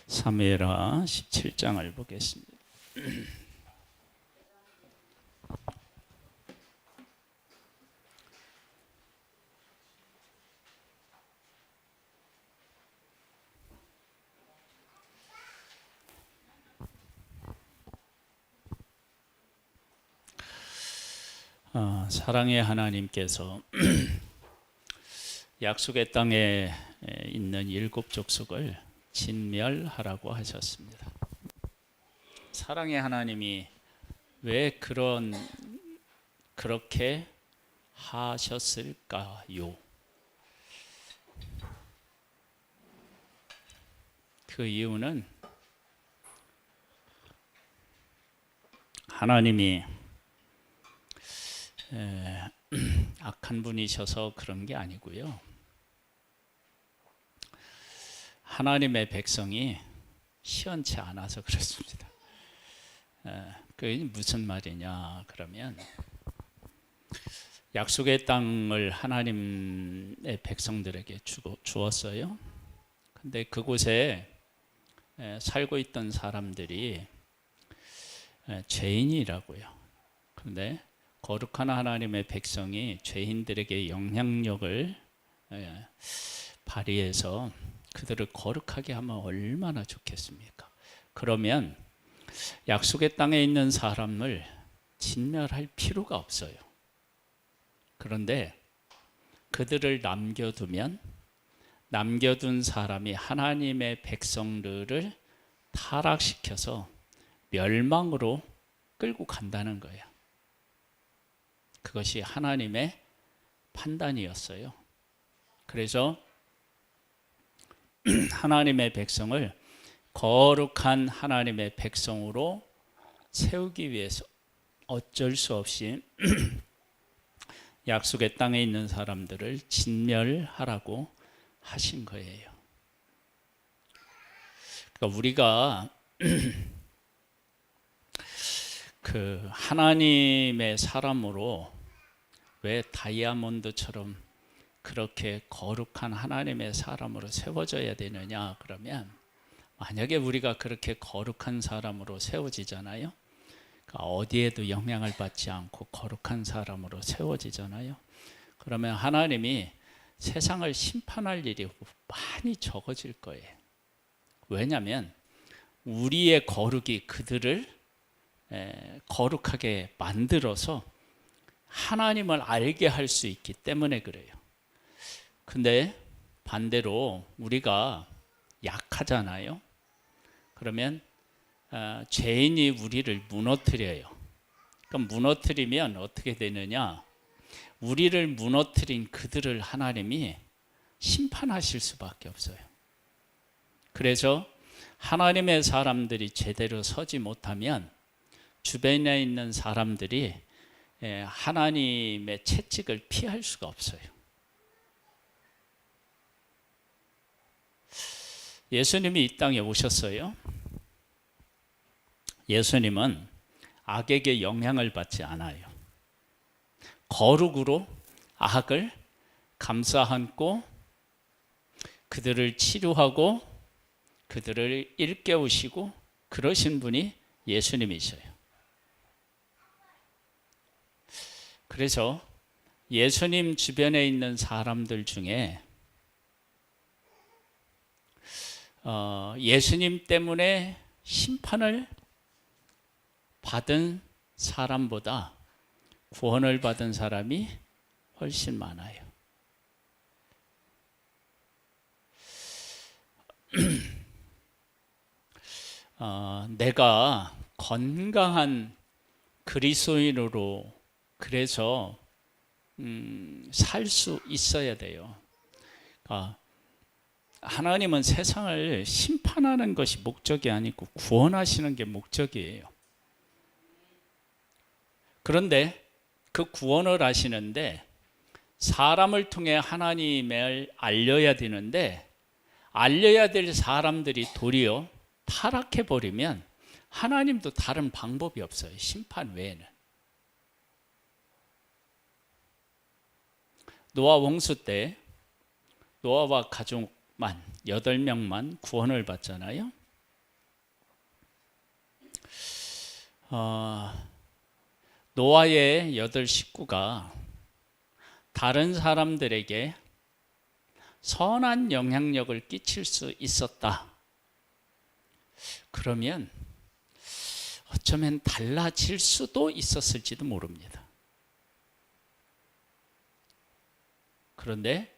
사무엘하 17장을 보겠습니다. 사랑의 하나님께서 약속의 땅에 있는 7 족속을 진멸하라고 하셨습니다. 사랑의 하나님이 왜 그렇게 하셨을까요? 그 이유는 하나님이 악한 분이셔서 그런 게 아니고요. 하나님의 백성이 시원치 않아서 그렇습니다. 그게 무슨 말이냐 그러면, 약속의 땅을 하나님의 백성들에게 주었어요. 근데 그곳에 살고 있던 사람들이 죄인이라고요. 그런데 거룩한 하나님의 백성이 죄인들에게 영향력을 발휘해서 그들을 거룩하게 하면 얼마나 좋겠습니까? 그러면 약속의 땅에 있는 사람을 진멸할 필요가 없어요. 그런데 그들을 남겨둔 사람이 하나님의 백성들을 타락시켜서 멸망으로 끌고 간다는 거예요. 그것이 하나님의 판단이었어요. 그래서 하나님의 백성을 거룩한 하나님의 백성으로 세우기 위해서 어쩔 수 없이 약속의 땅에 있는 사람들을 진멸하라고 하신 거예요. 그러니까 우리가 그 하나님의 사람으로 왜 다이아몬드처럼 그렇게 거룩한 하나님의 사람으로 세워져야 되느냐 그러면, 만약에 우리가 그렇게 거룩한 사람으로 세워지잖아요. 그러니까 어디에도 영향을 받지 않고 거룩한 사람으로 세워지잖아요. 그러면 하나님이 세상을 심판할 일이 많이 적어질 거예요. 왜냐하면 우리의 거룩이 그들을 거룩하게 만들어서 하나님을 알게 할 수 있기 때문에 그래요. 근데 반대로 우리가 약하잖아요. 그러면 죄인이 우리를 무너뜨려요. 그럼 무너뜨리면 어떻게 되느냐? 우리를 무너뜨린 그들을 하나님이 심판하실 수밖에 없어요. 그래서 하나님의 사람들이 제대로 서지 못하면 주변에 있는 사람들이 하나님의 채찍을 피할 수가 없어요. 예수님이 이 땅에 오셨어요. 예수님은 악에게 영향을 받지 않아요. 거룩으로 악을 감싸안고 그들을 치료하고 그들을 일깨우시고 그러신 분이 예수님이셔요. 그래서 예수님 주변에 있는 사람들 중에 예수님 때문에 심판을 받은 사람보다 구원을 받은 사람이 훨씬 많아요. 내가 건강한 그리스도인으로 그래서 살 수 있어야 돼요. 하나님은 세상을 심판하는 것이 목적이 아니고 구원하시는 게 목적이에요. 그런데 그 구원을 하시는데 사람을 통해 하나님을 알려야 되는데, 알려야 될 사람들이 도리어 타락해버리면 하나님도 다른 방법이 없어요. 심판 외에는. 노아 홍수 때 노아와 가족만 8명만 구원을 받잖아요. 노아의 8 식구가 다른 사람들에게 선한 영향력을 끼칠 수 있었다. 그러면 어쩌면 달라질 수도 있었을지도 모릅니다. 그런데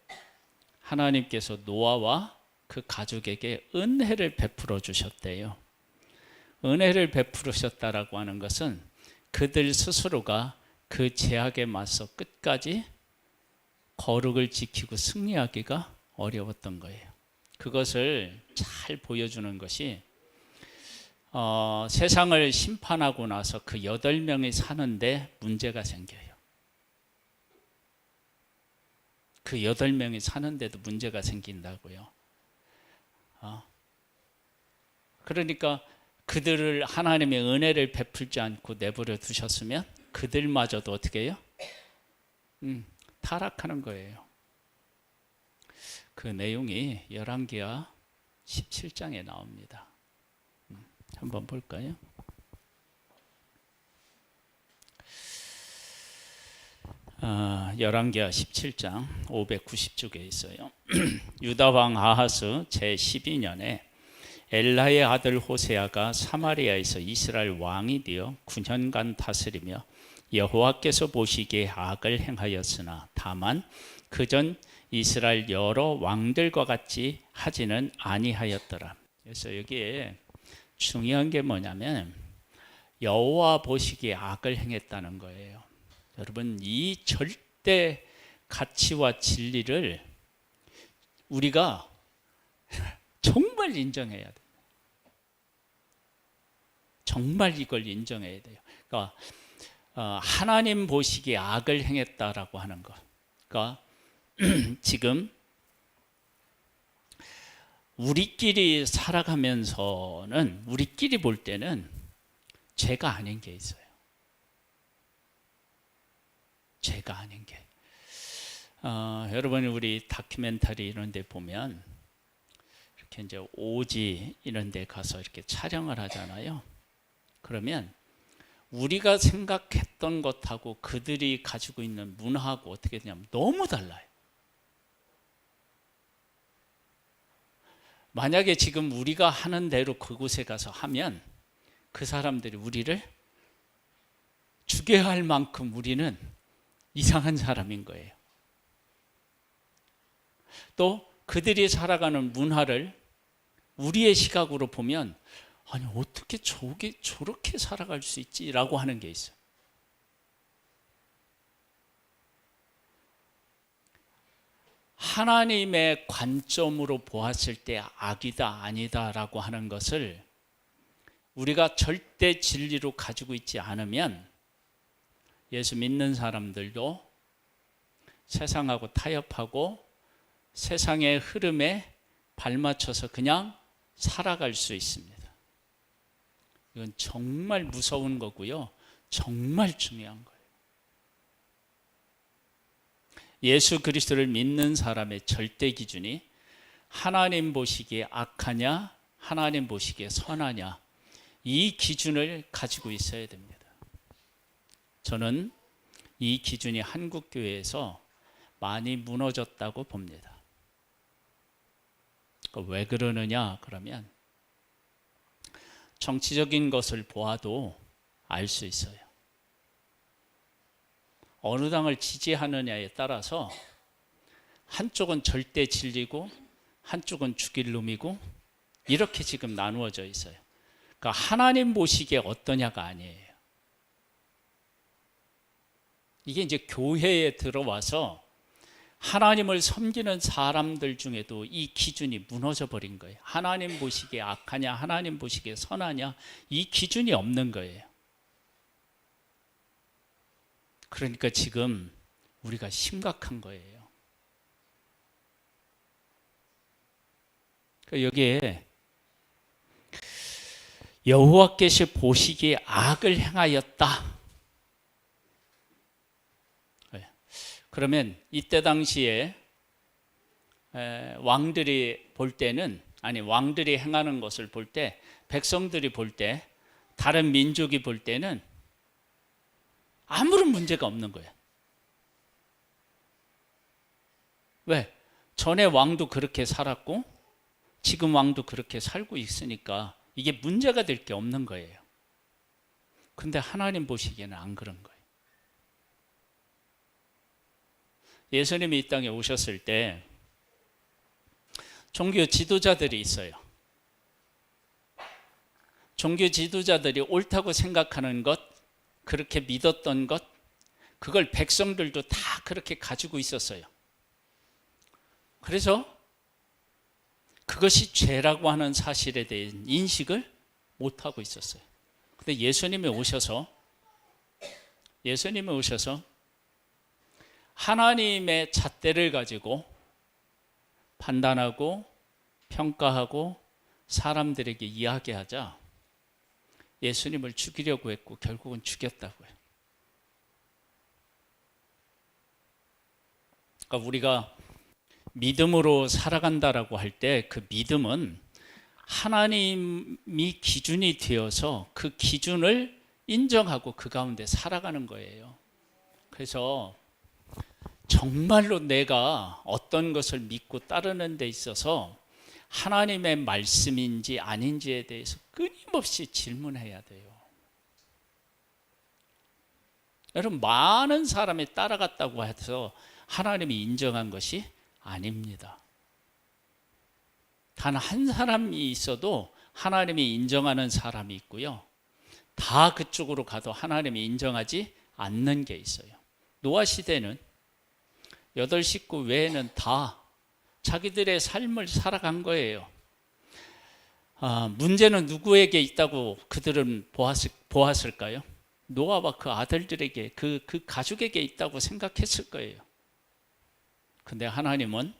하나님께서 노아와 그 가족에게 은혜를 베풀어 주셨대요. 은혜를 베풀으셨다라고 하는 것은 그들 스스로가 그 제약에 맞서 끝까지 거룩을 지키고 승리하기가 어려웠던 거예요. 그것을 잘 보여주는 것이 세상을 심판하고 나서 그 8명이 사는데 문제가 생겨요. 그 8명이 사는데도 문제가 생긴다고요. 그러니까 그들을 하나님의 은혜를 베풀지 않고 내버려 두셨으면 그들마저도 어떻게 해요? 타락하는 거예요. 그 내용이 열왕기하 17장에 나옵니다. 한번 볼까요? 열왕기하 17장 590쪽에 있어요. 유다 왕 아하스 제12년에 엘라의 아들 호세아가 사마리아에서 이스라엘 왕이 되어 9년간 다스리며 여호와께서 보시기에 악을 행하였으나 다만 그전 이스라엘 여러 왕들과 같이 하지는 아니하였더라. 그래서 여기에 중요한 게 뭐냐면 여호와 보시기에 악을 행했다는 거예요. 여러분, 이 절대 가치와 진리를 우리가 정말 인정해야 돼요. 정말 이걸 인정해야 돼요. 그러니까 하나님 보시기에 악을 행했다라고 하는 것. 그러니까 지금 우리끼리 살아가면서는 우리끼리 볼 때는 죄가 아닌 게 있어요. 죄가 아닌 게. 여러분이 우리 다큐멘터리 이런 데 보면 이렇게 이제 오지 이런 데 가서 이렇게 촬영을 하잖아요. 그러면 우리가 생각했던 것하고 그들이 가지고 있는 문화하고 어떻게 되냐면 너무 달라요. 만약에 지금 우리가 하는 대로 그곳에 가서 하면 그 사람들이 우리를 죽여야 할 만큼 우리는 이상한 사람인 거예요. 또 그들이 살아가는 문화를 우리의 시각으로 보면 아니 어떻게 저렇게 살아갈 수 있지라고 하는 게 있어요. 하나님의 관점으로 보았을 때 악이다 아니다라고 하는 것을 우리가 절대 진리로 가지고 있지 않으면 예수 믿는 사람들도 세상하고 타협하고 세상의 흐름에 발맞춰서 그냥 살아갈 수 있습니다. 이건 정말 무서운 거고요. 정말 중요한 거예요. 예수 그리스도를 믿는 사람의 절대 기준이 하나님 보시기에 악하냐, 하나님 보시기에 선하냐, 이 기준을 가지고 있어야 됩니다. 저는 이 기준이 한국 교회에서 많이 무너졌다고 봅니다. 왜 그러느냐 그러면 정치적인 것을 보아도 알 수 있어요. 어느 당을 지지하느냐에 따라서 한쪽은 절대 진리고 한쪽은 죽일 놈이고 이렇게 지금 나누어져 있어요. 그러니까 하나님 보시기에 어떠냐가 아니에요. 이게 이제 교회에 들어와서 하나님을 섬기는 사람들 중에도 이 기준이 무너져 버린 거예요. 하나님 보시기에 악하냐, 하나님 보시기에 선하냐, 이 기준이 없는 거예요. 그러니까 지금 우리가 심각한 거예요. 그러니까 여기에 여호와께서 보시기에 악을 행하였다. 그러면 이때 당시에 왕들이 볼 때는 왕들이 행하는 것을 볼 때 백성들이 볼 때 다른 민족이 볼 때는 아무런 문제가 없는 거예요. 왜? 전에 왕도 그렇게 살았고 지금 왕도 그렇게 살고 있으니까 이게 문제가 될 게 없는 거예요. 근데 하나님 보시기에는 안 그런 거예요. 예수님이 이 땅에 오셨을 때 종교 지도자들이 있어요. 종교 지도자들이 옳다고 생각하는 것, 그렇게 믿었던 것, 그걸 백성들도 다 그렇게 가지고 있었어요. 그래서 그것이 죄라고 하는 사실에 대한 인식을 못하고 있었어요. 근데 예수님이 오셔서 하나님의 잣대를 가지고 판단하고 평가하고 사람들에게 이야기하자 예수님을 죽이려고 했고 결국은 죽였다고요. 그러니까 우리가 믿음으로 살아간다라고 할 때 그 믿음은 하나님이 기준이 되어서 그 기준을 인정하고 그 가운데 살아가는 거예요. 그래서 정말로 내가 어떤 것을 믿고 따르는 데 있어서 하나님의 말씀인지 아닌지에 대해서 끊임없이 질문해야 돼요. 여러분, 많은 사람이 따라갔다고 해서 하나님이 인정한 것이 아닙니다. 단 한 사람이 있어도 하나님이 인정하는 사람이 있고요. 다 그쪽으로 가도 하나님이 인정하지 않는 게 있어요. 노아 시대는 8식구 외에는 다 자기들의 삶을 살아간 거예요. 문제는 누구에게 있다고 그들은 보았을까요? 노아와 그 아들들에게, 그 가족에게 있다고 생각했을 거예요. 근데 하나님은,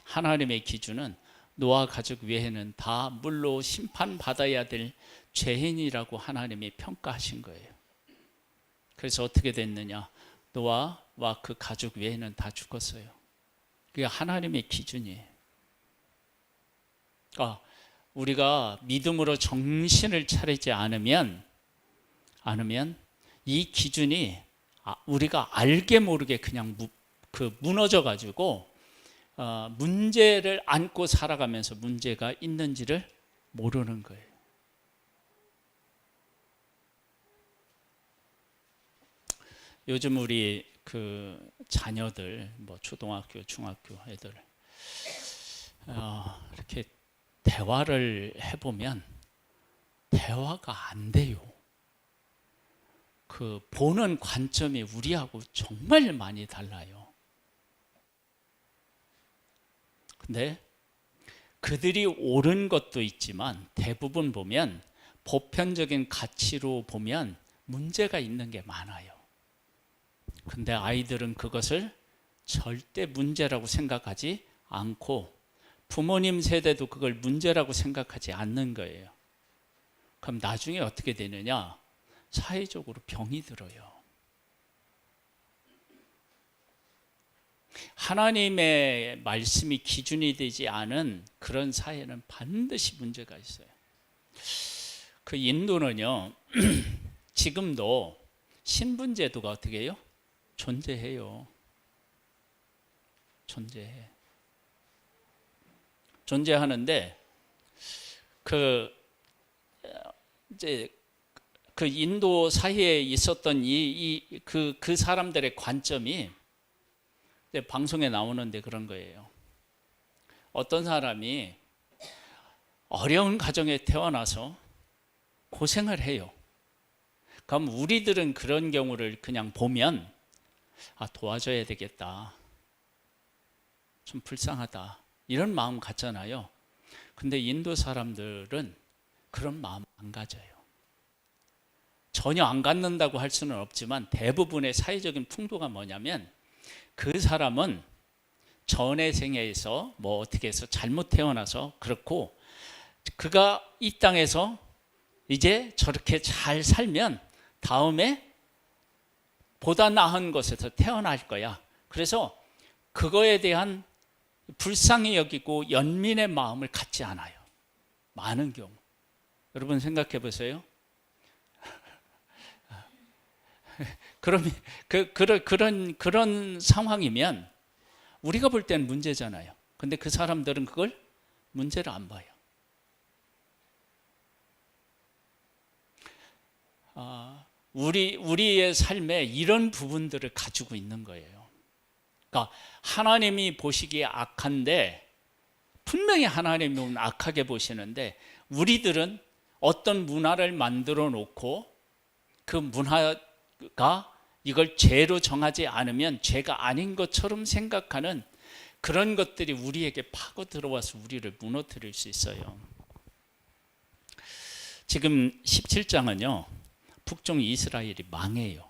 하나님의 기준은 노아 가족 외에는 다 물로 심판받아야 될 죄인이라고 하나님이 평가하신 거예요. 그래서 어떻게 됐느냐? 노아와 그 가족 외에는 다 죽었어요. 그게 하나님의 기준이에요. 우리가 믿음으로 정신을 차리지 않으면 이 기준이 우리가 알게 모르게 그냥 무너져 가지고 문제를 안고 살아가면서 문제가 있는지를 모르는 거예요. 요즘 우리 그 자녀들, 뭐 초등학교, 중학교 애들 이렇게 대화를 해보면 대화가 안 돼요. 그 보는 관점이 우리하고 정말 많이 달라요. 근데 그들이 옳은 것도 있지만 대부분 보면 보편적인 가치로 보면 문제가 있는 게 많아요. 근데 아이들은 그것을 절대 문제라고 생각하지 않고 부모님 세대도 그걸 문제라고 생각하지 않는 거예요. 그럼 나중에 어떻게 되느냐? 사회적으로 병이 들어요. 하나님의 말씀이 기준이 되지 않은 그런 사회는 반드시 문제가 있어요. 그 인도는요, 지금도 신분제도가 어떻게 해요? 존재해요. 존재하는데 이제 그 인도 사회에 있었던 그 사람들의 관점이 방송에 나오는데 그런 거예요. 어떤 사람이 어려운 가정에 태어나서 고생을 해요. 그럼 우리들은 그런 경우를 그냥 보면 도와줘야 되겠다, 좀 불쌍하다, 이런 마음 갖잖아요. 근데 인도 사람들은 그런 마음 안 가져요. 전혀 안 갖는다고 할 수는 없지만 대부분의 사회적인 풍토가 뭐냐면 그 사람은 전의 생애에서 뭐 어떻게 해서 잘못 태어나서 그렇고 그가 이 땅에서 이제 저렇게 잘 살면 다음에 보다 나은 곳에서 태어날 거야. 그래서 그거에 대한 불쌍히 여기고 연민의 마음을 갖지 않아요. 많은 경우. 여러분 생각해 보세요. 그러면 그런 상황이면 우리가 볼 때는 문제잖아요. 근데 그 사람들은 그걸 문제를 안 봐요. 우리의 삶에 이런 부분들을 가지고 있는 거예요. 그러니까 하나님이 보시기에 악한데, 분명히 하나님은 악하게 보시는데, 우리들은 어떤 문화를 만들어 놓고 그 문화가 이걸 죄로 정하지 않으면 죄가 아닌 것처럼 생각하는 그런 것들이 우리에게 파고 들어와서 우리를 무너뜨릴 수 있어요. 지금 17장은요, 북쪽 이스라엘이 망해요.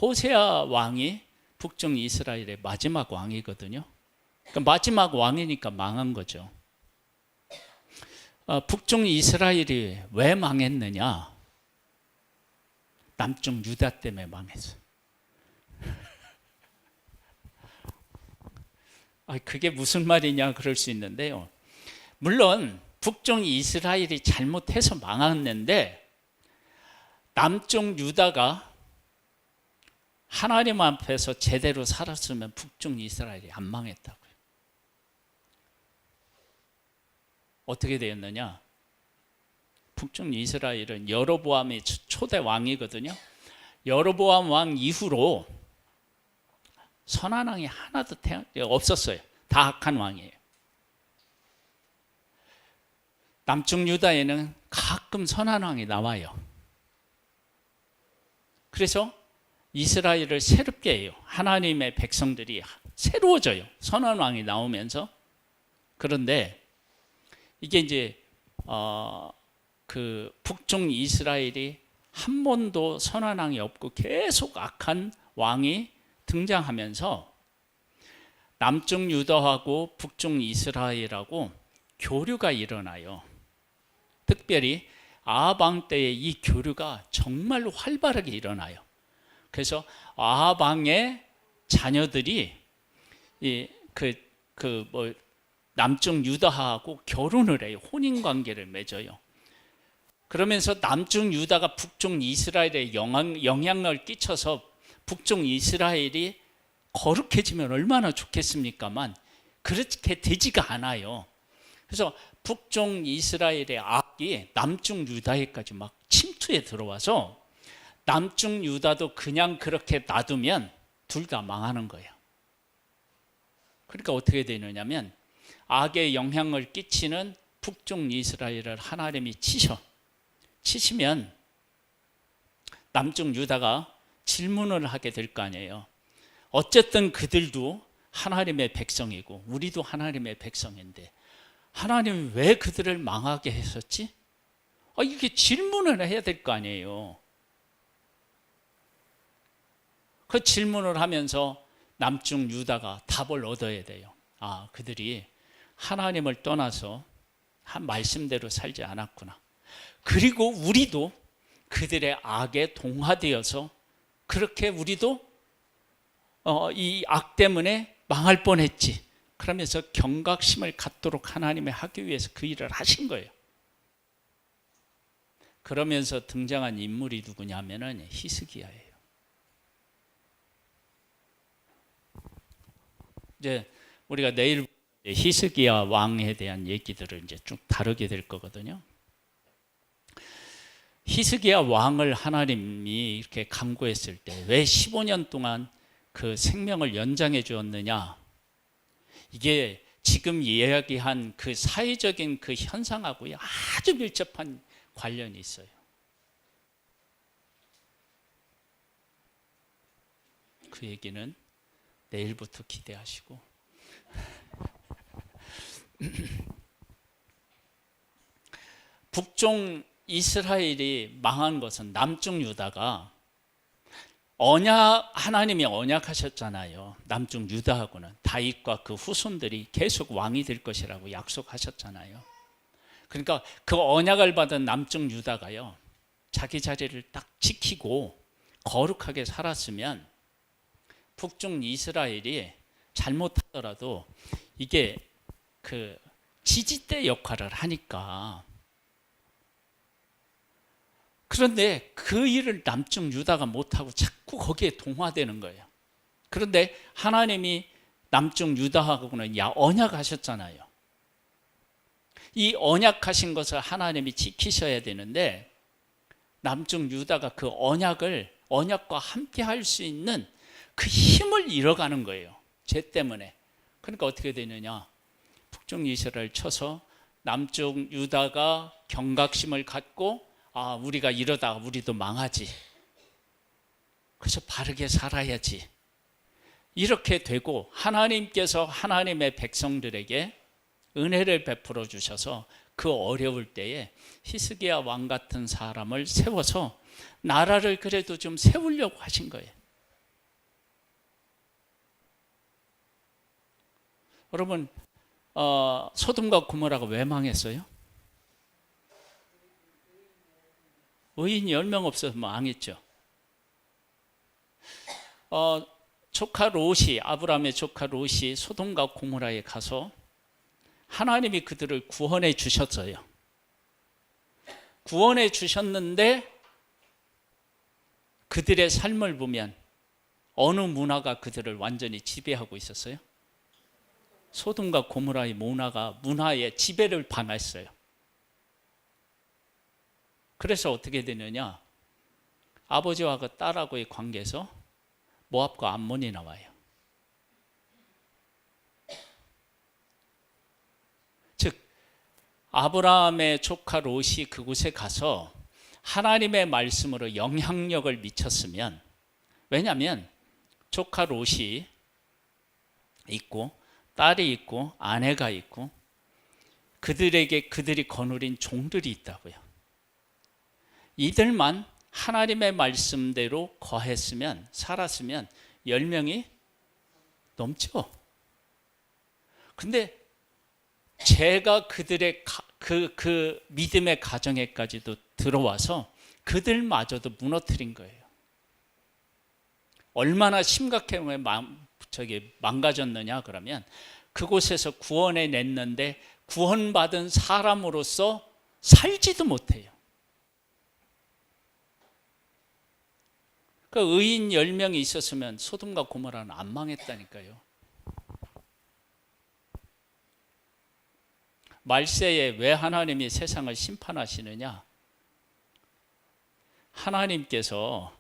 호세아 왕이 북쪽 이스라엘의 마지막 왕이거든요. 그러니까 마지막 왕이니까 망한 거죠. 북쪽 이스라엘이 왜 망했느냐? 남쪽 유다 때문에 망했어요. 그게 무슨 말이냐 그럴 수 있는데요. 물론 북쪽 이스라엘이 잘못해서 망했는데, 남쪽 유다가 하나님 앞에서 제대로 살았으면 북쪽 이스라엘이 안 망했다고요. 어떻게 되었느냐? 북쪽 이스라엘은 여로보암이 초대 왕이거든요. 여로보암 왕 이후로 선한 왕이 하나도 없었어요. 다 악한 왕이에요. 남쪽 유다에는 가끔 선한 왕이 나와요. 그래서 이스라엘을 새롭게 해요. 하나님의 백성들이 새로워져요. 선한 왕이 나오면서. 그런데 이게 이제 그 북쪽 이스라엘이 한 번도 선한 왕이 없고 계속 악한 왕이 등장하면서 남쪽 유다하고 북쪽 이스라엘하고 교류가 일어나요. 특별히 아합 왕 때의 이 교류가 정말로 활발하게 일어나요. 그래서 아합 왕의 자녀들이 남쪽 유다하고 결혼을 해요. 혼인 관계를 맺어요. 그러면서 남쪽 유다가 북쪽 이스라엘에 영향을 끼쳐서 북쪽 이스라엘이 거룩해지면 얼마나 좋겠습니까만 그렇게 되지가 않아요. 그래서 북쪽 이스라엘의 악이 남쪽 유다에까지 막 침투해 들어와서 남쪽 유다도 그냥 그렇게 놔두면 둘 다 망하는 거예요. 그러니까 어떻게 되느냐면 악의 영향을 끼치는 북쪽 이스라엘을 하나님이 치시면 남쪽 유다가 질문을 하게 될 거 아니에요. 어쨌든 그들도 하나님의 백성이고 우리도 하나님의 백성인데 하나님이 왜 그들을 망하게 했었지? 이게 질문을 해야 될 거 아니에요. 그 질문을 하면서 남쪽 유다가 답을 얻어야 돼요. 그들이 하나님을 떠나서 한 말씀대로 살지 않았구나. 그리고 우리도 그들의 악에 동화되어서 그렇게 우리도 이 악 때문에 망할 뻔했지. 그러면서 경각심을 갖도록 하나님이 하기 위해서 그 일을 하신 거예요. 그러면서 등장한 인물이 누구냐면은 히스기야예요. 이제 우리가 내일 히스기야 왕에 대한 얘기들을 이제 쭉 다루게 될 거거든요. 히스기야 왕을 하나님이 이렇게 간구했을 때 왜 15년 동안 그 생명을 연장해 주었느냐? 이게 지금 이야기한 그 사회적인 그 현상하고 아주 밀접한 관련이 있어요. 그 얘기는 내일부터 기대하시고 북쪽 이스라엘이 망한 것은 남쪽 유다가 하나님이 언약하셨잖아요. 남쪽 유다하고는 다윗과 그 후손들이 계속 왕이 될 것이라고 약속하셨잖아요. 그러니까 그 언약을 받은 남쪽 유다가요, 자기 자리를 딱 지키고 거룩하게 살았으면 북쪽 이스라엘이 잘못하더라도 이게 그 지지대 역할을 하니까 그런데 그 일을 남쪽 유다가 못하고 자꾸 거기에 동화되는 거예요. 그런데 하나님이 남쪽 유다하고는 언약하셨잖아요. 이 언약하신 것을 하나님이 지키셔야 되는데 남쪽 유다가 그 언약과 함께 할 수 있는 그 힘을 잃어가는 거예요. 죄 때문에. 그러니까 어떻게 되느냐, 북쪽 이스라엘 쳐서 남쪽 유다가 경각심을 갖고 우리가 이러다가 우리도 망하지, 그래서 바르게 살아야지, 이렇게 되고 하나님께서 하나님의 백성들에게 은혜를 베풀어 주셔서 그 어려울 때에 히스기야 왕 같은 사람을 세워서 나라를 그래도 좀 세우려고 하신 거예요. 여러분, 소돔과 고모라가 왜 망했어요? 의인이 10명 없어서 망했죠. 조카 롯이, 아브라함의 조카 롯이 소돔과 고모라에 가서 하나님이 그들을 구원해 주셨어요. 구원해 주셨는데 그들의 삶을 보면 어느 문화가 그들을 완전히 지배하고 있었어요? 소돔과 고모라의 문화의 지배를 받았어요. 그래서 어떻게 되느냐, 아버지와 그 딸하고의 관계에서 모압과 암몬이 나와요. 즉 아브라함의 조카 롯이 그곳에 가서 하나님의 말씀으로 영향력을 미쳤으면, 왜냐하면 조카 롯이 있고 딸이 있고 아내가 있고 그들에게 그들이 거느린 종들이 있다고요. 이들만 하나님의 말씀대로 거했으면, 살았으면 10명이 넘죠. 근데 죄가 그들의 그 믿음의 가정에까지도 들어와서 그들마저도 무너뜨린 거예요. 얼마나 심각하게 망가졌느냐 그러면, 그곳에서 구원해 냈는데 구원받은 사람으로서 살지도 못해요. 그 의인 10명이 있었으면 소돔과 고모라는 안 망했다니까요. 말세에 왜 하나님이 세상을 심판하시느냐? 하나님께서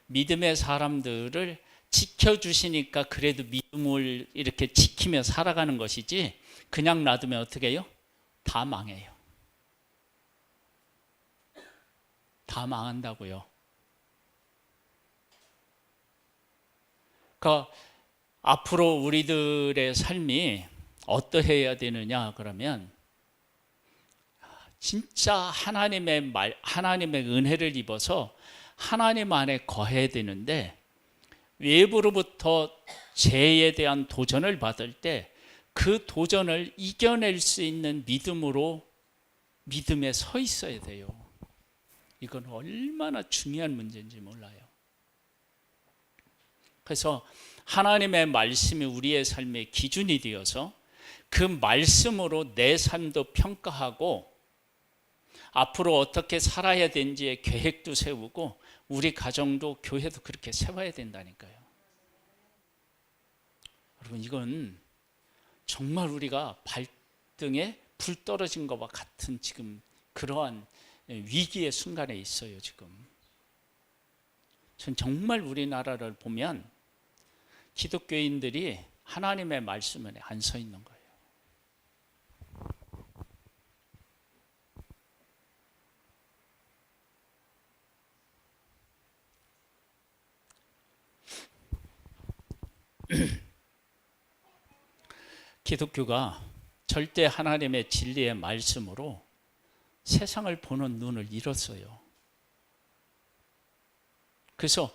믿음의 사람들을 지켜주시니까 그래도 믿음을 이렇게 지키며 살아가는 것이지, 그냥 놔두면 어떻게 해요? 다 망해요. 다 망한다고요. 그러니까 앞으로 우리들의 삶이 어떠해야 되느냐 그러면, 진짜 하나님의 은혜를 입어서 하나님 안에 거해야 되는데, 외부로부터 죄에 대한 도전을 받을 때 그 도전을 이겨낼 수 있는 믿음에 서 있어야 돼요. 이건 얼마나 중요한 문제인지 몰라요. 그래서 하나님의 말씀이 우리의 삶의 기준이 되어서 그 말씀으로 내 삶도 평가하고 앞으로 어떻게 살아야 되는지의 계획도 세우고 우리 가정도 교회도 그렇게 세워야 된다니까요. 여러분, 이건 정말 우리가 발등에 불 떨어진 것과 같은 지금 그러한 위기의 순간에 있어요. 지금 전 정말 우리나라를 보면 기독교인들이 하나님의 말씀에 안 서 있는 거예요. 기독교가 절대 하나님의 진리의 말씀으로 세상을 보는 눈을 잃었어요. 그래서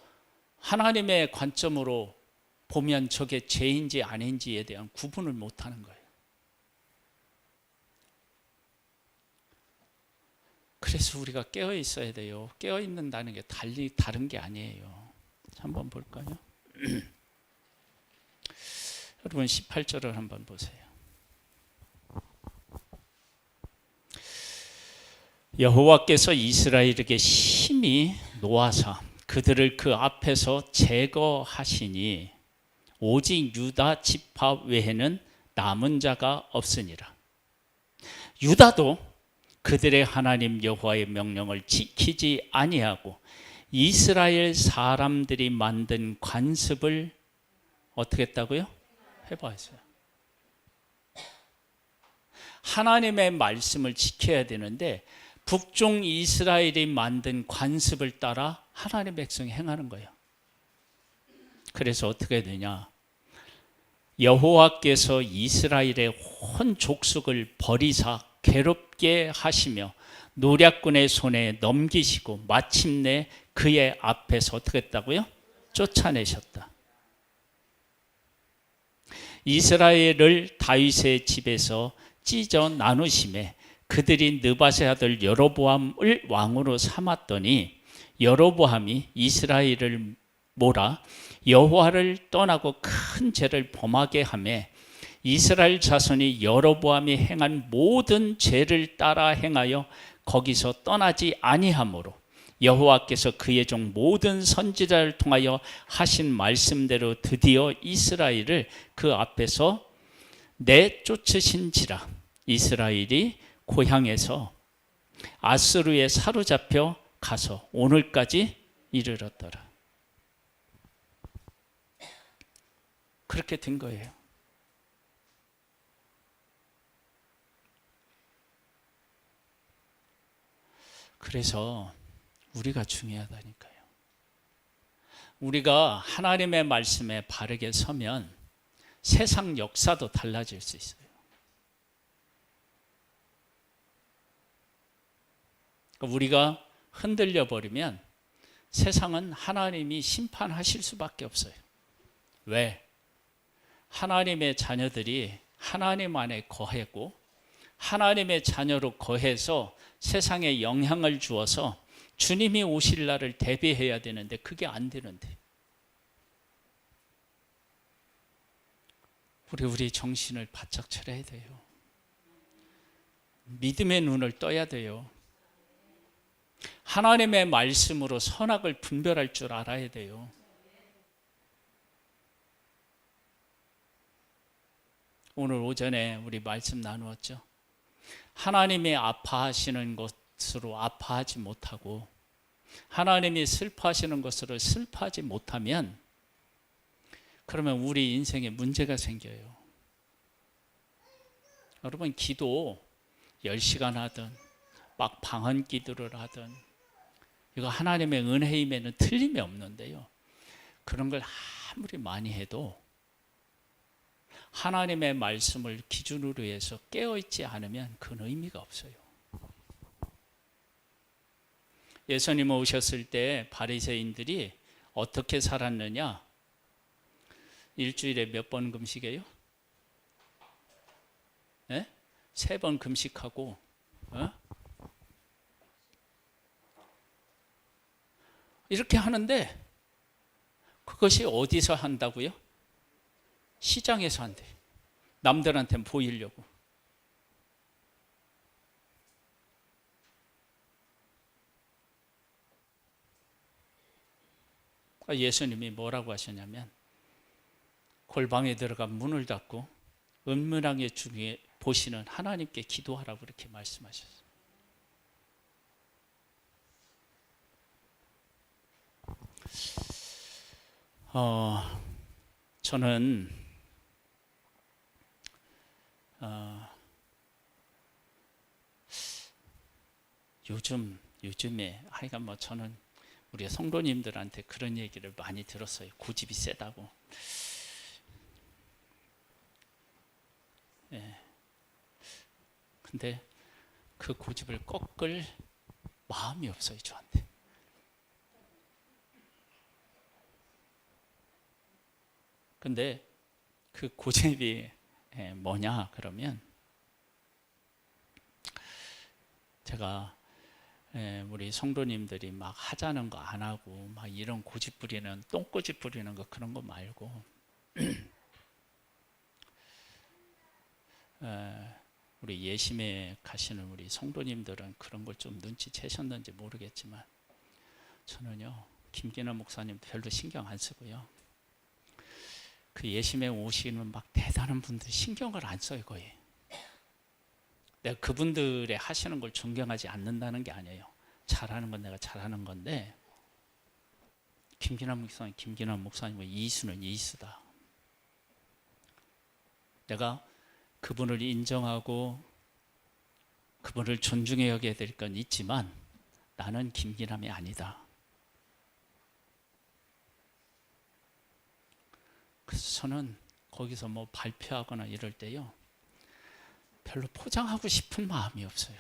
하나님의 관점으로 보면 저게 죄인지 아닌지에 대한 구분을 못하는 거예요. 그래서 우리가 깨어 있어야 돼요. 깨어 있는다는 게 다른 게 아니에요. 한번 볼까요? 여러분 18절을 한번 보세요. 여호와께서 이스라엘에게 심히 노하사 그들을 그 앞에서 제거하시니 오직 유다 지파 외에는 남은 자가 없으니라. 유다도 그들의 하나님 여호와의 명령을 지키지 아니하고 이스라엘 사람들이 만든 관습을 어떻게 했다고요? 해봤어요. 하나님의 말씀을 지켜야 되는데 북쪽 이스라엘이 만든 관습을 따라 하나님의 백성이 행하는 거예요. 그래서 어떻게 되냐? 여호와께서 이스라엘의 온 족속을 버리사 괴롭게 하시며 노략군의 손에 넘기시고 마침내 그의 앞에서 어떻게 했다고요? 쫓아내셨다. 이스라엘을 다윗의 집에서 찢어 나누심에 그들이 느밧의 아들 여로보암을 왕으로 삼았더니 여로보암이 이스라엘을 몰아 여호와를 떠나고 큰 죄를 범하게 하며 이스라엘 자손이 여로보암이 행한 모든 죄를 따라 행하여 거기서 떠나지 아니하므로 여호와께서 그의 종 모든 선지자를 통하여 하신 말씀대로 드디어 이스라엘을 그 앞에서 내쫓으신지라. 이스라엘이 고향에서 아수르에 사로잡혀 가서 오늘까지 이르렀더라. 그렇게 된 거예요. 그래서 우리가 중요하다니까요. 우리가 하나님의 말씀에 바르게 서면 세상 역사도 달라질 수 있어요. 우리가 흔들려 버리면 세상은 하나님이 심판하실 수밖에 없어요. 왜? 하나님의 자녀들이 하나님 안에 거하고 하나님의 자녀로 거해서 세상에 영향을 주어서 주님이 오실 날을 대비해야 되는데 그게 안 되는데 우리 정신을 바짝 차려야 돼요. 믿음의 눈을 떠야 돼요. 하나님의 말씀으로 선악을 분별할 줄 알아야 돼요. 오늘 오전에 우리 말씀 나누었죠. 하나님이 아파하시는 것으로 아파하지 못하고 하나님이 슬퍼하시는 것으로 슬퍼하지 못하면 그러면 우리 인생에 문제가 생겨요. 여러분 기도 10시간 하든 막 방언 기도를 하든 이거 하나님의 은혜임에는 틀림이 없는데요. 그런 걸 아무리 많이 해도 하나님의 말씀을 기준으로 해서 깨어있지 않으면 그건 의미가 없어요. 예수님 오셨을 때 바리새인들이 어떻게 살았느냐? 일주일에 몇 번 금식해요? 네? 3번 금식하고 이렇게 하는데 그것이 어디서 한다고요? 시장에서 한대. 남들한테 보이려고. 예수님이 뭐라고 하셨냐면 골방에 들어가 문을 닫고 은밀하게 중에 보시는 하나님께 기도하라고 이렇게 말씀하셨어요. 저는 요즘에 하여간 뭐 저는 우리 성도님들한테 그런 얘기를 많이 들었어요. 고집이 세다고. 예. 근데 그 고집을 꺾을 마음이 없어요, 저한테. 근데 그 고집이 뭐냐 그러면 제가 우리 성도님들이 막 하자는 거 안 하고 막 이런 고집 부리는 똥고집 부리는 거 그런 거 말고 우리 예심에 가시는 우리 성도님들은 그런 걸 좀 눈치채셨는지 모르겠지만 저는요 김기남 목사님 별로 신경 안 쓰고요. 그 예심에 오시는 막 대단한 분들 신경을 안 써요 거의. 내가 그분들의 하시는 걸 존경하지 않는다는 게 아니에요. 잘하는 건 내가 잘하는 건데 김기남 목사님은 이수는 이수다. 내가 그분을 인정하고 그분을 존중해 여겨야 될 건 있지만 나는 김기남이 아니다. 그래서 저는 거기서 뭐 발표하거나 이럴 때요 별로 포장하고 싶은 마음이 없어요.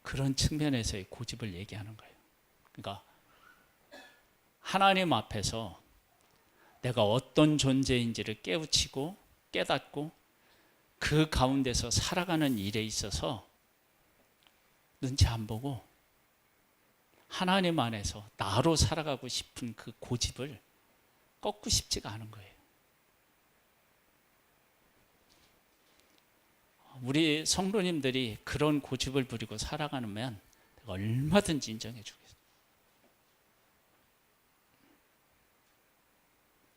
그런 측면에서의 고집을 얘기하는 거예요. 그러니까 하나님 앞에서 내가 어떤 존재인지를 깨우치고 깨닫고 그 가운데서 살아가는 일에 있어서 눈치 안 보고 하나님 안에서 나로 살아가고 싶은 그 고집을 꺾고 싶지가 않은 거예요. 우리 성도님들이 그런 고집을 부리고 살아가면 내가 얼마든지 인정해 주겠어요.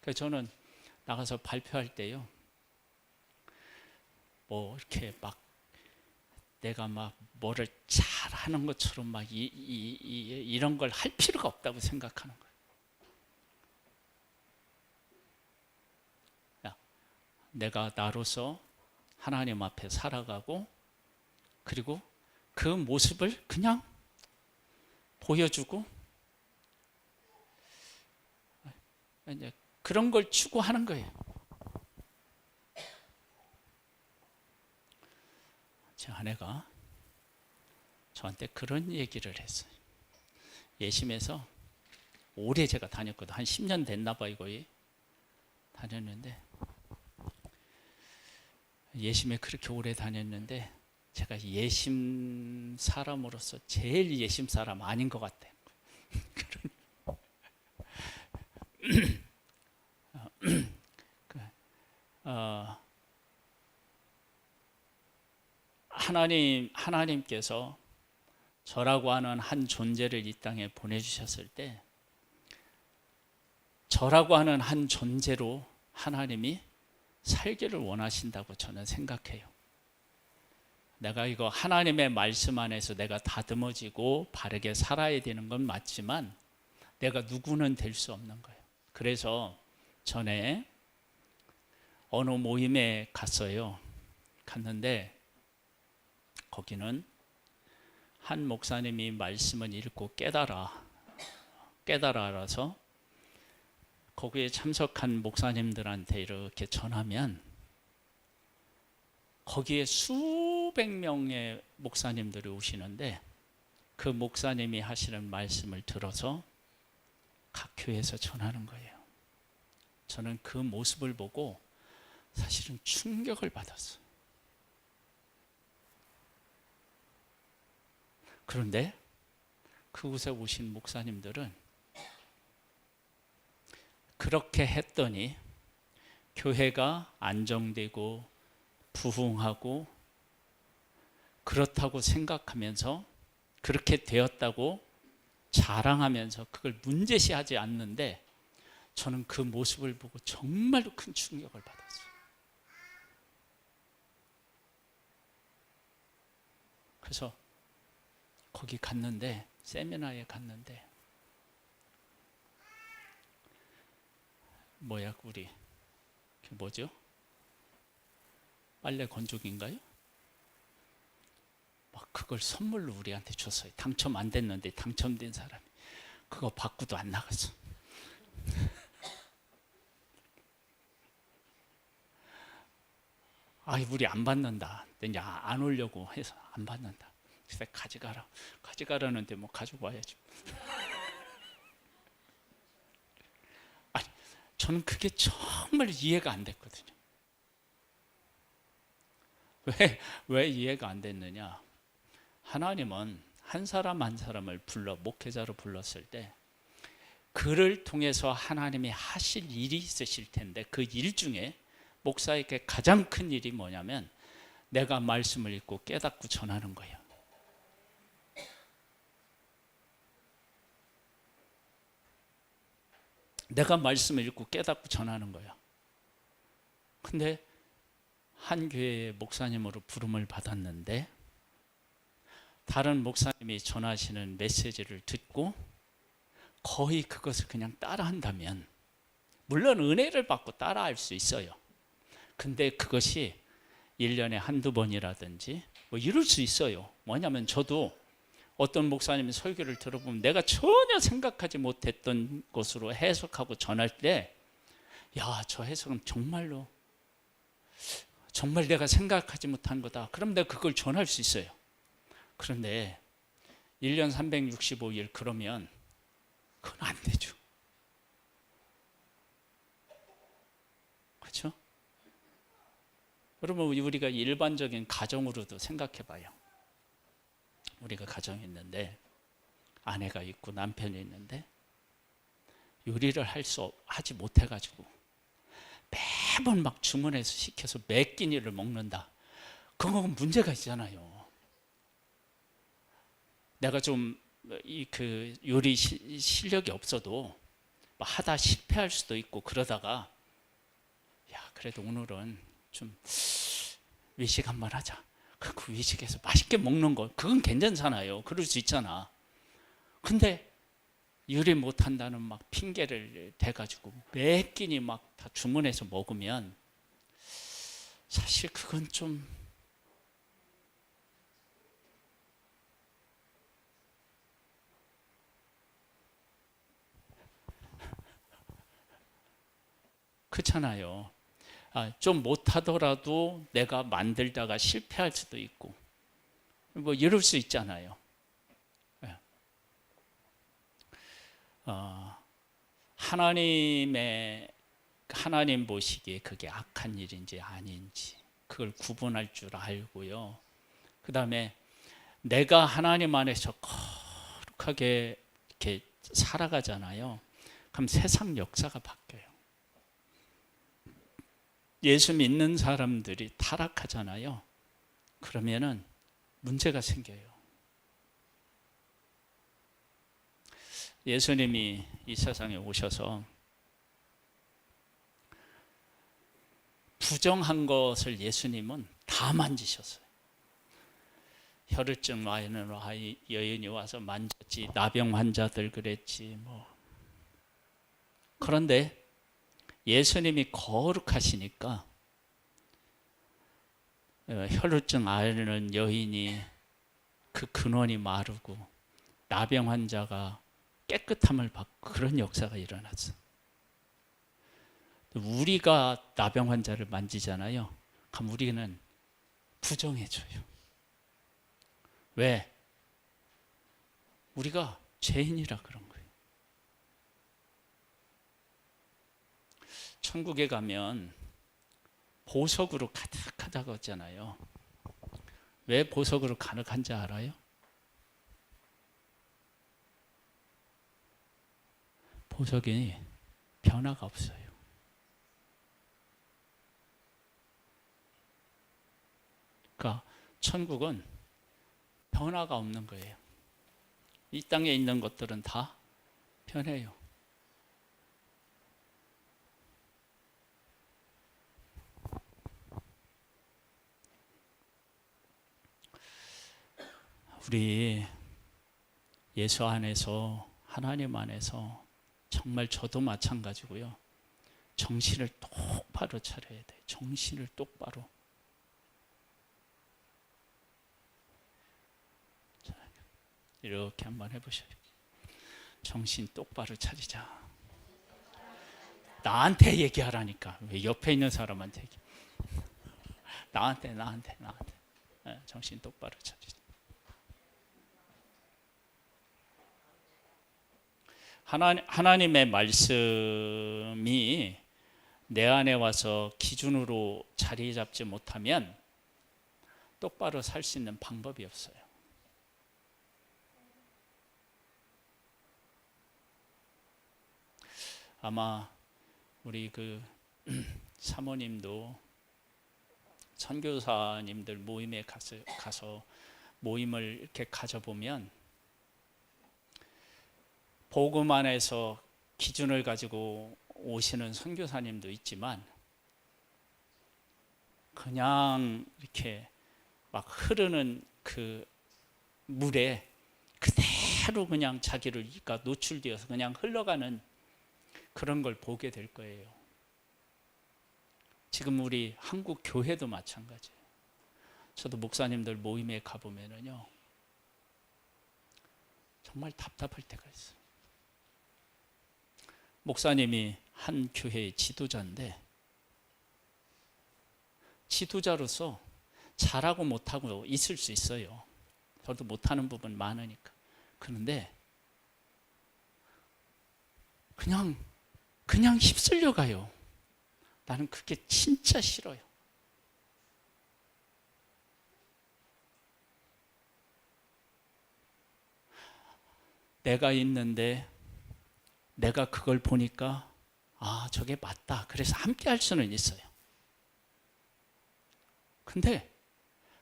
그래서 저는 나가서 발표할 때요 뭐 이렇게 막 내가 막 뭐를 잘하는 것처럼 막 이런 걸 할 필요가 없다고 생각하는 거예요. 내가 나로서 하나님 앞에 살아가고 그리고 그 모습을 그냥 보여주고 이제 그런 걸 추구하는 거예요. 제 아내가 저한테 그런 얘기를 했어요. 예심에서 오래 제가 다녔거든. 한 10년 됐나 봐요. 거의 다녔는데 예심에 그렇게 오래 다녔는데 제가 예심 사람으로서 제일 예심 사람 아닌 것 같아. 하나님께서 저라고 하는 한 존재를 이 땅에 보내주셨을 때 저라고 하는 한 존재로 하나님이 살기를 원하신다고 저는 생각해요. 내가 이거 하나님의 말씀 안에서 내가 다듬어지고 바르게 살아야 되는 건 맞지만 내가 누구는 될 수 없는 거예요. 그래서 전에 어느 모임에 갔어요. 갔는데 거기는 한 목사님이 말씀을 읽고 깨달아서 거기에 참석한 목사님들한테 이렇게 전하면 거기에 수백 명의 목사님들이 오시는데 그 목사님이 하시는 말씀을 들어서 각 교회에서 전하는 거예요. 저는 그 모습을 보고 사실은 충격을 받았어요. 그런데 그곳에 오신 목사님들은 그렇게 했더니 교회가 안정되고 부흥하고 그렇다고 생각하면서 그렇게 되었다고 자랑하면서 그걸 문제시하지 않는데 저는 그 모습을 보고 정말로 큰 충격을 받았어요. 그래서 거기 갔는데 세미나에 갔는데 우리 뭐죠? 빨래 건조기인가요? 막 그걸 선물로 우리한테 줬어요. 당첨 안 됐는데 당첨된 사람이 그거 받고도 안 나갔어. 우리 안 받는다. 이제 안 오려고 해서 안 받는다. 그래서 가져가라는데 뭐 가지고 와야지. 저는 그게 정말 이해가 안 됐거든요. 왜 이해가 안 됐느냐? 하나님은 한 사람 한 사람을 목회자로 불렀을 때 그를 통해서 하나님이 하실 일이 있으실 텐데 그 일 중에 목사에게 가장 큰 일이 뭐냐면 내가 말씀을 읽고 깨닫고 전하는 거예요. 내가 말씀을 읽고 깨닫고 전하는 거예요. 근데 한 교회의 목사님으로 부름을 받았는데 다른 목사님이 전하시는 메시지를 듣고 거의 그것을 그냥 따라한다면, 물론 은혜를 받고 따라할 수 있어요. 근데 그것이 1년에 한두 번이라든지 뭐 이럴 수 있어요. 뭐냐면 저도 어떤 목사님 설교를 들어보면 내가 전혀 생각하지 못했던 것으로 해석하고 전할 때, 야, 저 해석은 정말로 정말 내가 생각하지 못한 거다. 그럼 내가 그걸 전할 수 있어요. 그런데 1년 365일 그러면 그건 안 되죠. 그렇죠? 여러분, 우리가 일반적인 가정으로도 생각해 봐요. 우리가 가정이 있는데 아내가 있고 남편이 있는데 요리를 하지 못해가지고 매번 막 주문해서 시켜서 매 끼니를 먹는다. 그건 문제가 있잖아요. 내가 좀 그 요리 실력이 없어도 하다 실패할 수도 있고 그러다가, 야, 그래도 오늘은 좀 외식 한번 하자. 그 외식에서 맛있게 먹는 거, 그건 괜찮잖아요. 그럴 수 있잖아. 근데 요리 못한다는 막 핑계를 대가지고 매 끼니 막 다 주문해서 먹으면 사실 그건 좀 그렇잖아요. 좀 못하더라도 내가 만들다가 실패할 수도 있고 뭐 이럴 수 있잖아요. 하나님 보시기에 그게 악한 일인지 아닌지 그걸 구분할 줄 알고요. 그 다음에 내가 하나님 안에서 거룩하게 이렇게 살아가잖아요. 그럼 세상 역사가 바뀌어요. 예수 믿는 사람들이 타락하잖아요. 그러면은 문제가 생겨요. 예수님이 이 세상에 오셔서 부정한 것을 예수님은 다 만지셨어요. 혈우증 와이는 여인이 와서 만졌지, 나병 환자들 그랬지 뭐. 그런데 예수님이 거룩하시니까 혈우증 앓는 여인이 그 근원이 마르고 나병 환자가 깨끗함을 받고 그런 역사가 일어났어. 우리가 나병 환자를 만지잖아요. 그럼 우리는 부정해줘요. 왜? 우리가 죄인이라 그런 거예요. 천국에 가면 보석으로 가득하다고 했잖아요. 왜 보석으로 가득한지 알아요? 보석이 변화가 없어요. 그러니까 천국은 변화가 없는 거예요. 이 땅에 있는 것들은 다 변해요. 우리 예수 안에서, 하나님 안에서 정말 저도 마찬가지고요. 정신을 똑바로 차려야 돼요. 정신을 똑바로. 이렇게 한번 해보셔요. 정신 똑바로 차리자. 나한테 얘기하라니까. 왜 옆에 있는 사람한테 얘기? 나한테. 정신 똑바로 차리자. 하나님의 말씀이 내 안에 와서 기준으로 자리 잡지 못하면 똑바로 살 수 있는 방법이 없어요. 아마 우리 그 사모님도 선교사님들 모임에 가서 모임을 이렇게 가져보면 복음 안에서 기준을 가지고 오시는 선교사님도 있지만 그냥 이렇게 막 흐르는 그 물에 그대로 그냥 자기가 노출되어서 그냥 흘러가는 그런 걸 보게 될 거예요. 지금 우리 한국 교회도 마찬가지예요. 저도 목사님들 모임에 가보면은요, 정말 답답할 때가 있어요. 목사님이 한 교회의 지도자인데, 지도자로서 잘하고 못하고 있을 수 있어요. 저도 못하는 부분 많으니까. 그런데 그냥 휩쓸려 가요. 나는 그게 진짜 싫어요. 내가 있는데 내가 그걸 보니까 아, 저게 맞다. 그래서 함께 할 수는 있어요. 근데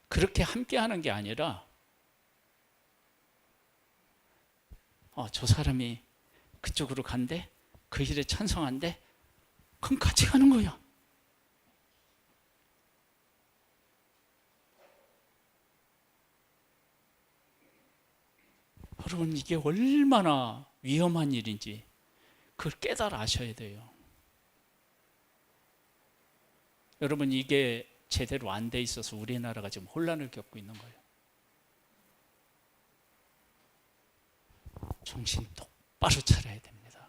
그렇게 함께 하는 게 아니라 저 사람이 그쪽으로 간대? 그 일에 찬성한대? 그럼 같이 가는 거야. 여러분, 이게 얼마나 위험한 일인지 그걸 깨달아 아셔야 돼요. 여러분, 이게 제대로 안 돼 있어서 우리나라가 지금 혼란을 겪고 있는 거예요. 정신 똑바로 차려야 됩니다.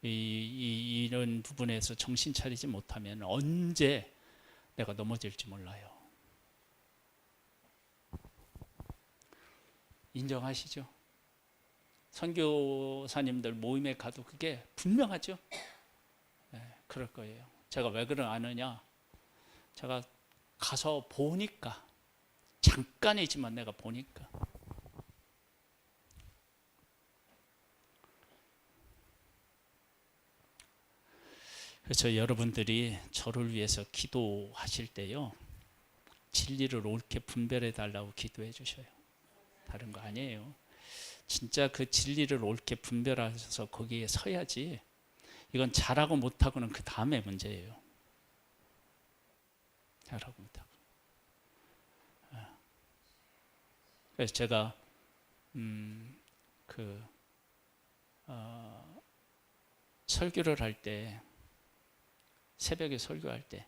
이런 부분에서 정신 차리지 못하면 언제 내가 넘어질지 몰라요. 인정하시죠? 선교사님들 모임에 가도 그게 분명하죠? 네, 그럴 거예요. 제가 왜 아느냐? 제가 가서 보니까, 잠깐이지만 내가 보니까. 그래서 여러분들이 저를 위해서 기도하실 때요, 진리를 옳게 분별해 달라고 기도해 주셔요. 다른 거 아니에요. 진짜 그 진리를 옳게 분별하셔서 거기에 서야지. 이건 잘하고 못하고는 그 다음에 문제예요. 잘하고 못하고. 그래서 제가 설교를 할 때, 새벽에 설교할 때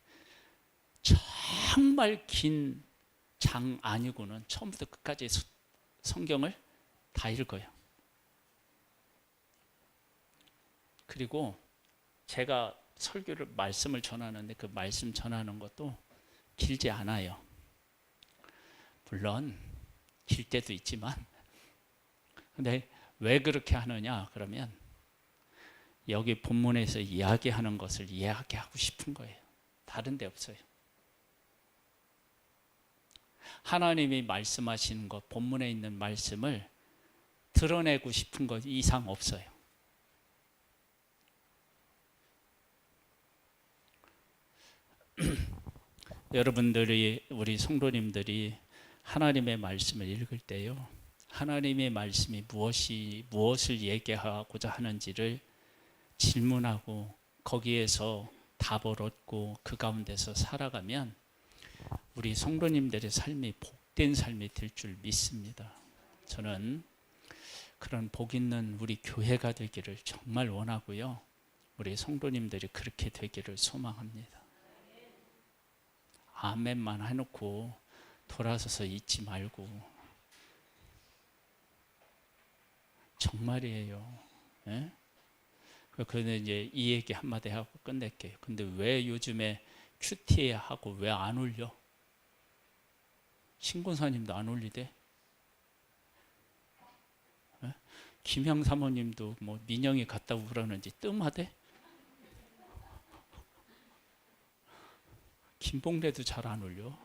정말 긴 장 아니고는 처음부터 끝까지 성경을 다 읽어요. 그리고 제가 설교를 말씀을 전하는데 그 말씀 전하는 것도 길지 않아요. 물론 길 때도 있지만, 근데 왜 그렇게 하느냐 그러면 여기 본문에서 이야기하는 것을 이야기하고 싶은 거예요. 다른 데 없어요. 하나님이 말씀하시는 것, 본문에 있는 말씀을 드러내고 싶은 것 이상 없어요. 여러분들이, 우리 성도님들이 하나님의 말씀을 읽을 때요, 하나님의 말씀이 무엇을 얘기하고자 하는지를 질문하고 거기에서 답을 얻고 그 가운데서 살아가면 우리 성도님들의 삶이 복된 삶이 될 줄 믿습니다. 저는 그런 복 있는 우리 교회가 되기를 정말 원하고요, 우리 성도님들이 그렇게 되기를 소망합니다. 아멘만 해놓고 돌아서서 잊지 말고, 정말이에요. 예? 그는 이제 이 얘기 한마디 하고 끝낼게요. 근데 왜 요즘에 큐티에 하고 왜 안 올려? 신권사님도 안 올리대? 예? 김영 사모님도 뭐 민영이 갔다고 그러는지 뜸하대? 김봉래도 잘 안 올려.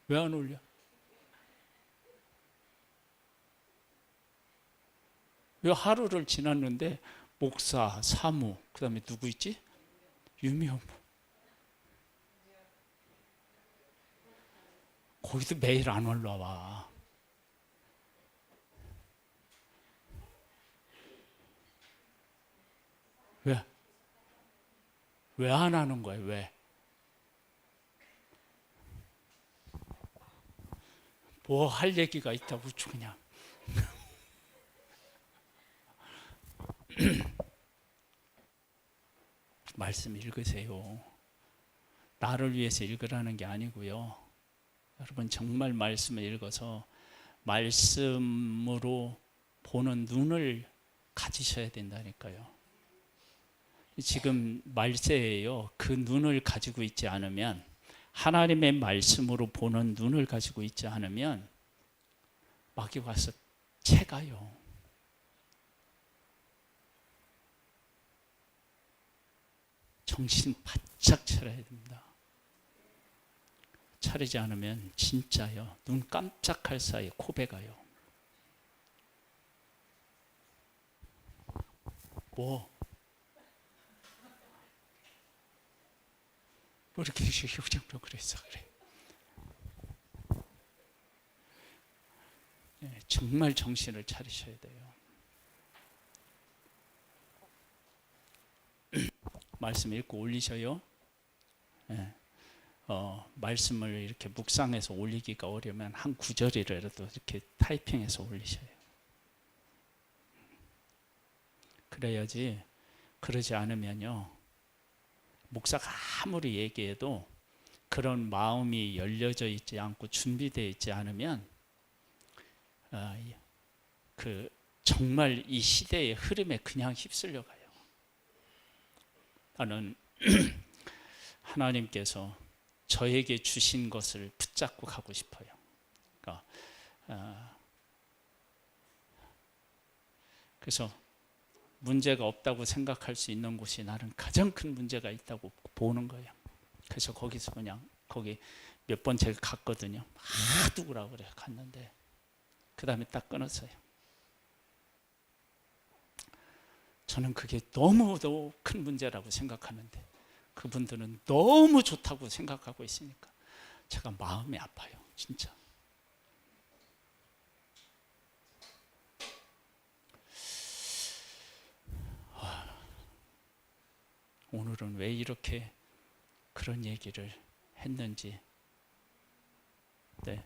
왜 안 올려? 왜 하루를 지났는데 목사, 사무, 그 다음에 누구 있지? 유미업. 거기도 매일 안 올라와. 왜? 왜 안 하는 거야? 왜? 뭐 할 얘기가 있다고 그냥. 말씀 읽으세요. 나를 위해서 읽으라는 게 아니고요. 여러분 정말 말씀을 읽어서 말씀으로 보는 눈을 가지셔야 된다니까요. 지금 말세예요. 그 눈을 가지고 있지 않으면, 하나님의 말씀으로 보는 눈을 가지고 있지 않으면 마귀 와서 채가요. 정신 바짝 차려야 됩니다. 차리지 않으면 진짜요, 눈 깜짝할 사이에 코베가요. 뭐 이렇게 효정도 그랬어. 그래. 네, 정말 정신을 차리셔야 돼요. 말씀 읽고 올리셔요. 네. 말씀을 이렇게 묵상해서 올리기가 어려우면 한 구절이라도 이렇게 타이핑해서 올리셔요. 그래야지. 그러지 않으면요, 목사가 아무리 얘기해도 그런 마음이 열려져 있지 않고 준비되어 있지 않으면 정말 이 시대의 흐름에 그냥 휩쓸려 가요. 나는 하나님께서 저에게 주신 것을 붙잡고 가고 싶어요. 그래서 문제가 없다고 생각할 수 있는 곳이 나는 가장 큰 문제가 있다고 보는 거예요. 그래서 거기서 그냥 거기 몇 번 제가 갔거든요. 두고라고 그래 갔는데 그 다음에 딱 끊었어요. 저는 그게 너무도 큰 문제라고 생각하는데 그분들은 너무 좋다고 생각하고 있으니까 제가 마음이 아파요. 진짜. 오늘은 왜 이렇게 그런 얘기를 했는지, 네,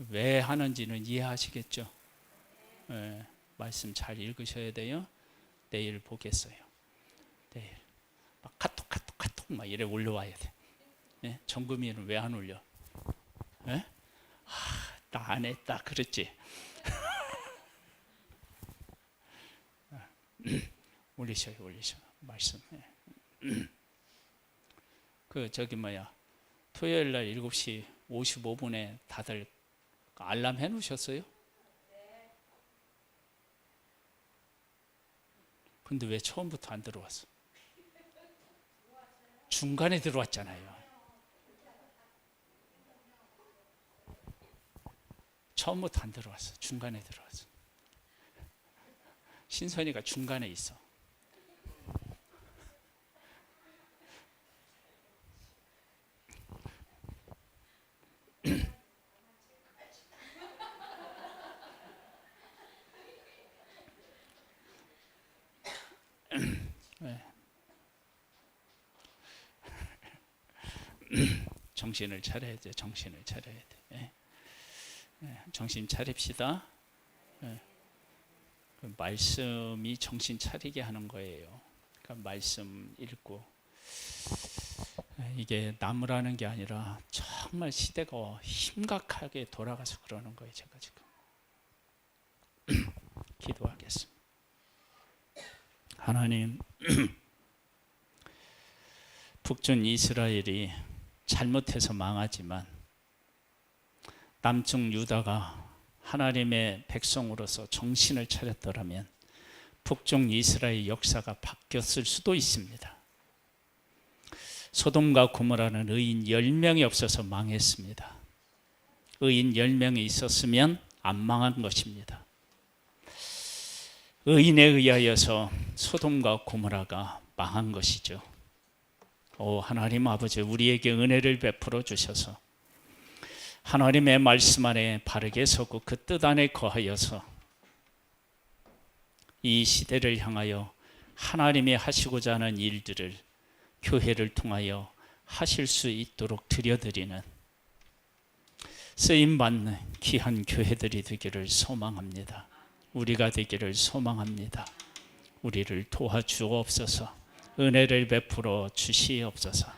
왜 하는지는 이해하시겠죠? 네, 말씀 잘 읽으셔야 돼요. 내일 보겠어요. 내일 막 카톡 막 이래 올려와야 돼. 네? 정금이는 왜 안 올려? 네? 나 안 했다 그랬지? 올리셔요 말씀. 토요일 날 7시 55분에 다들 알람 해놓으셨어요? 근데 왜 처음부터 안 들어왔어? 중간에 들어왔잖아요. 처음부터 안 들어왔어. 중간에 들어왔어. 신선이가 중간에 있어. 정신을 차려야 돼. 정신을 차려야 돼. 정신 차립시다. 말씀이 정신 차리게 하는 거예요. 그러니까 말씀 읽고, 이게 나무라는 게 아니라 정말 시대가 심각하게 돌아가서 그러는 거예요. 제가 지금 기도하겠습니다. 하나님, 북중 이스라엘이 잘못해서 망하지만 남쪽 유다가 하나님의 백성으로서 정신을 차렸더라면 북쪽 이스라엘 역사가 바뀌었을 수도 있습니다. 소돔과 고모라는 의인 10명이 없어서 망했습니다. 의인 10명이 있었으면 안 망한 것입니다. 의인에 의하여서 소돔과 고모라가 망한 것이죠. 하나님 아버지, 우리에게 은혜를 베풀어 주셔서 하나님의 말씀 안에 바르게 서고 그 뜻 안에 거하여서 이 시대를 향하여 하나님이 하시고자 하는 일들을 교회를 통하여 하실 수 있도록 드려드리는 쓰임받는 귀한 교회들이 되기를 소망합니다. 우리가 되기를 소망합니다. 우리를 도와주옵소서. 은혜를 베풀어 주시옵소서.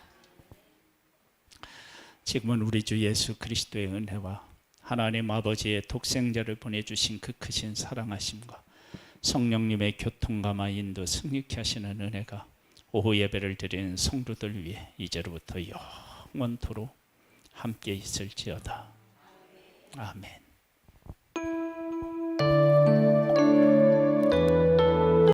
지금은 우리 주 예수 그리스도의 은혜와 하나님 아버지의 독생자를 보내주신 그 크신 사랑하심과 성령님의 교통감화 인도 승리케 하시는 은혜가 오후 예배를 드리는 성도들 위해 이제로부터 영원토록 함께 있을지어다. 아멘.